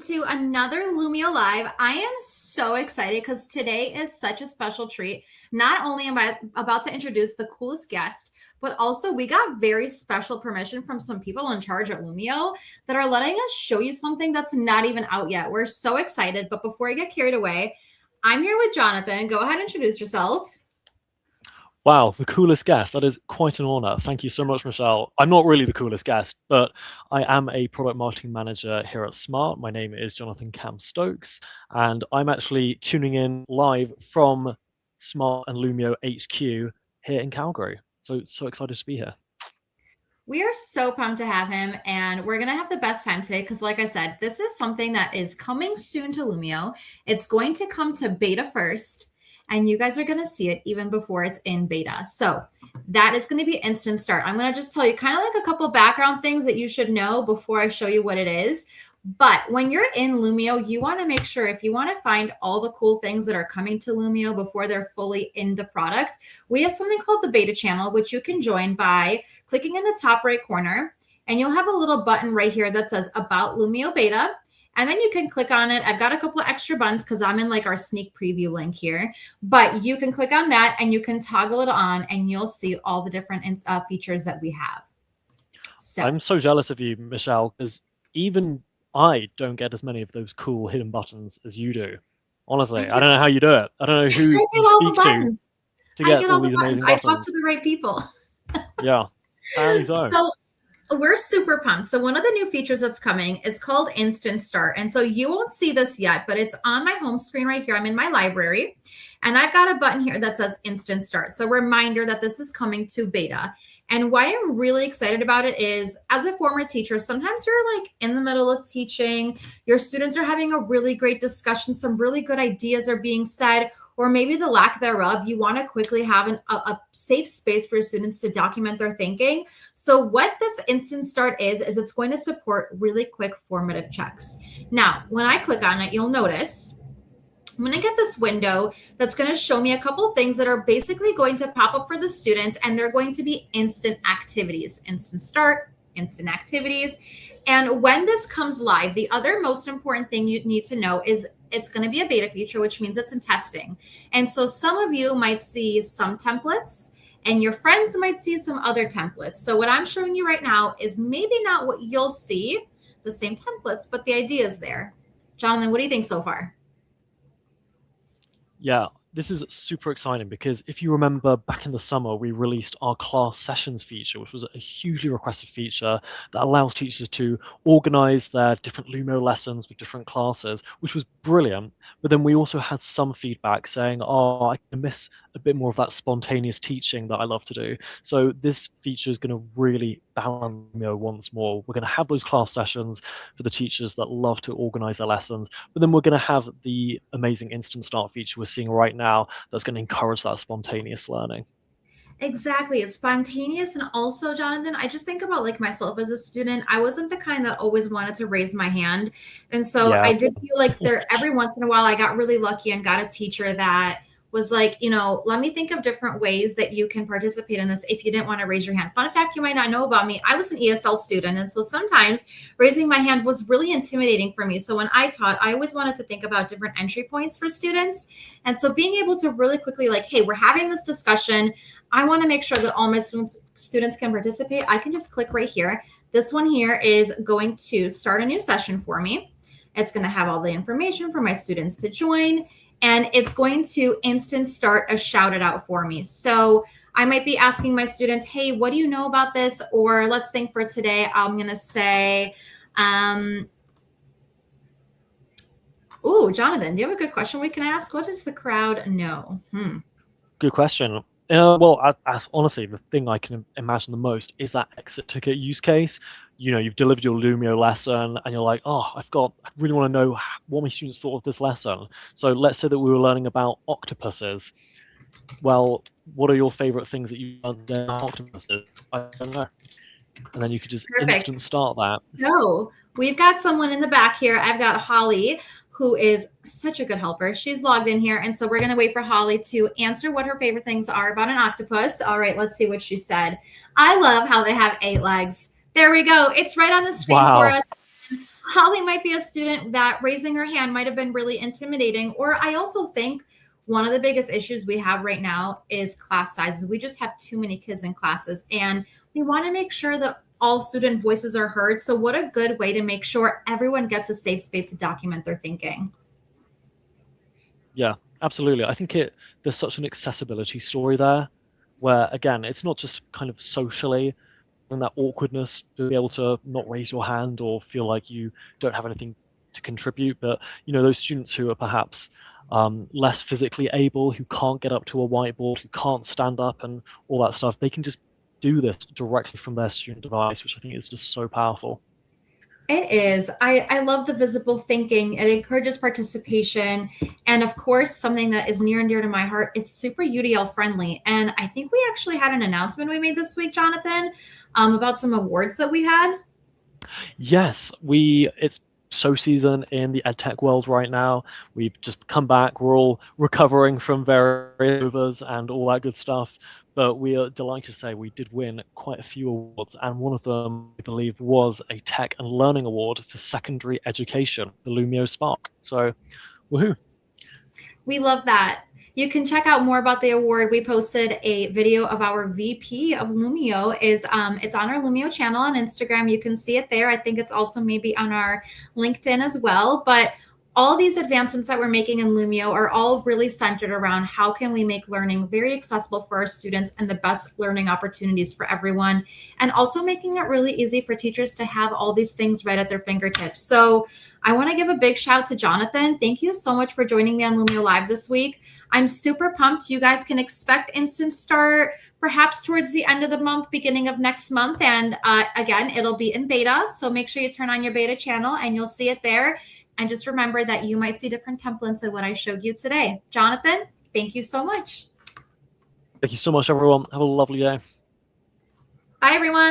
to another Lumio Live. I am so excited because today is such a special treat. Not only am I about to introduce the coolest guest, but also we got very special permission from some people in charge at Lumio that are letting us show you something that's not even out yet. We're so excited, but before I get carried away, I'm here with Jonathan. Go ahead and introduce yourself. Wow, the coolest guest. That is quite an honor. Thank you so much, Michelle. I'm not really the coolest guest, but I am a product marketing manager here at Smart. My name is Jonathan Cam Stokes, and I'm actually tuning in live from Smart and Lumio HQ here in Calgary. So excited to be here. We are so pumped to have him, and we're going to have the best time today because, like I said, this is something that is coming soon to Lumio. It's going to come to beta first, and you guys are going to see it even before it's in beta. So that is going to be instant start. I'm going to just tell you kind of like a couple background things that you should know before I show you what it is. But when you're in Lumio, you want to make sure if you want to find all the cool things that are coming to Lumio before they're fully in the product, we have something called the beta channel, which you can join by clicking in the top right corner, and you'll have a little button right here that says About Lumio Beta. And then you can click on it. I've got a couple of extra buttons because I'm in like our sneak preview link here. But you can click on that and you can toggle it on and you'll see all the different features that we have. So I'm so jealous of you, Michelle, because even I don't get as many of those cool hidden buttons as you do. Honestly, I don't know how you do it. I don't know who you speak to get all these amazing buttons. I talk to the right people. Yeah. So we're super pumped. So one of the new features that's coming is called Instant Start. And so you won't see this yet, but it's on my home screen right here. I'm in my library and I've got a button here that says Instant Start. So reminder that this is coming to beta. And why I'm really excited about it is, as a former teacher, sometimes you're like in the middle of teaching, your students are having a really great discussion, some really good ideas are being said, or maybe the lack thereof. You want to quickly have a safe space for your students to document their thinking. So what this Instant Start is it's going to support really quick formative checks. Now, when I click on it, you'll notice I'm going to get this window that's going to show me a couple of things that are basically going to pop up for the students, and they're going to be instant activities, instant start, instant activities. And when this comes live, the other most important thing you need to know is it's going to be a beta feature, which means it's in testing. And so some of you might see some templates and your friends might see some other templates. So what I'm showing you right now is maybe not what you'll see, the same templates, but the idea is there. Jonathan, what do you think so far? Yeah, this is super exciting because if you remember back in the summer, we released our class sessions feature, which was a hugely requested feature that allows teachers to organize their different Lumio lessons with different classes, which was brilliant. But then we also had some feedback saying, oh, I miss a bit more of that spontaneous teaching that I love to do. So this feature is going to really balance Lumio once more. We're going to have those class sessions for the teachers that love to organize their lessons, but then we're going to have the amazing Instant Start feature we're seeing right now that's going to encourage that spontaneous learning. Exactly. It's spontaneous. And also, Jonathan, I just think about like myself as a student. I wasn't the kind that always wanted to raise my hand. And so I did feel like every once in a while I got really lucky and got a teacher that was like, let me think of different ways that you can participate in this if you didn't want to raise your hand. Fun fact you might not know about me, I was an ESL student. And so sometimes raising my hand was really intimidating for me. So when I taught, I always wanted to think about different entry points for students. And so being able to really quickly like, hey, we're having this discussion. I want to make sure that all my students can participate. I can just click right here. This one here is going to start a new session for me. It's going to have all the information for my students to join. And it's going to instant start a shout it out for me. So I might be asking my students, hey, what do you know about this? Or let's think for today, I'm going to say, Jonathan, do you have a good question we can ask? What does the crowd know? Good question. Well, honestly, the thing I can imagine the most is that exit ticket use case. You've delivered your Lumio lesson and you're like, oh, I really want to know what my students thought of this lesson. So let's say that we were learning about octopuses. Well, what are your favorite things that you learned about octopuses? I don't know. And then you could just instant start that. So we've got someone in the back here. I've got Holly, who is such a good helper. She's logged in here. And so we're going to wait for Holly to answer what her favorite things are about an octopus. All right, let's see what she said. I love how they have 8 legs. There we go. It's right on the screen for us. Holly might be a student that raising her hand might have been really intimidating. Or I also think one of the biggest issues we have right now is class sizes. We just have too many kids in classes, and we want to make sure that all student voices are heard. So, what a good way to make sure everyone gets a safe space to document their thinking. Yeah, absolutely. I think there's such an accessibility story there where again, it's not just kind of socially and that awkwardness to be able to not raise your hand or feel like you don't have anything to contribute, but those students who are perhaps less physically able, who can't get up to a whiteboard, who can't stand up and all that stuff, they can just do this directly from their student device, which I think is just so powerful. It is. I love the visible thinking. It encourages participation. And of course, something that is near and dear to my heart, it's super UDL friendly. And I think we actually had an announcement we made this week, Jonathan, about some awards that we had. Yes, it's so season in the edtech world right now. We've just come back. We're all recovering from various overs and all that good stuff. But we are delighted to say we did win quite a few awards, and one of them, I believe, was a Tech and Learning Award for secondary education, the Lumio Spark. So, woohoo! We love that. You can check out more about the award. We posted a video of our VP of Lumio. It's on our Lumio channel on Instagram. You can see it there. I think it's also maybe on our LinkedIn as well. But all these advancements that we're making in Lumio are all really centered around how can we make learning very accessible for our students and the best learning opportunities for everyone, and also making it really easy for teachers to have all these things right at their fingertips. So I want to give a big shout to Jonathan. Thank you so much for joining me on Lumio Live this week. I'm super pumped. You guys can expect Instant Start perhaps towards the end of the month, beginning of next month. And again, it'll be in beta. So make sure you turn on your beta channel and you'll see it there. And just remember that you might see different templates than what I showed you today. Jonathan, thank you so much. Thank you so much, everyone. Have a lovely day. Bye, everyone.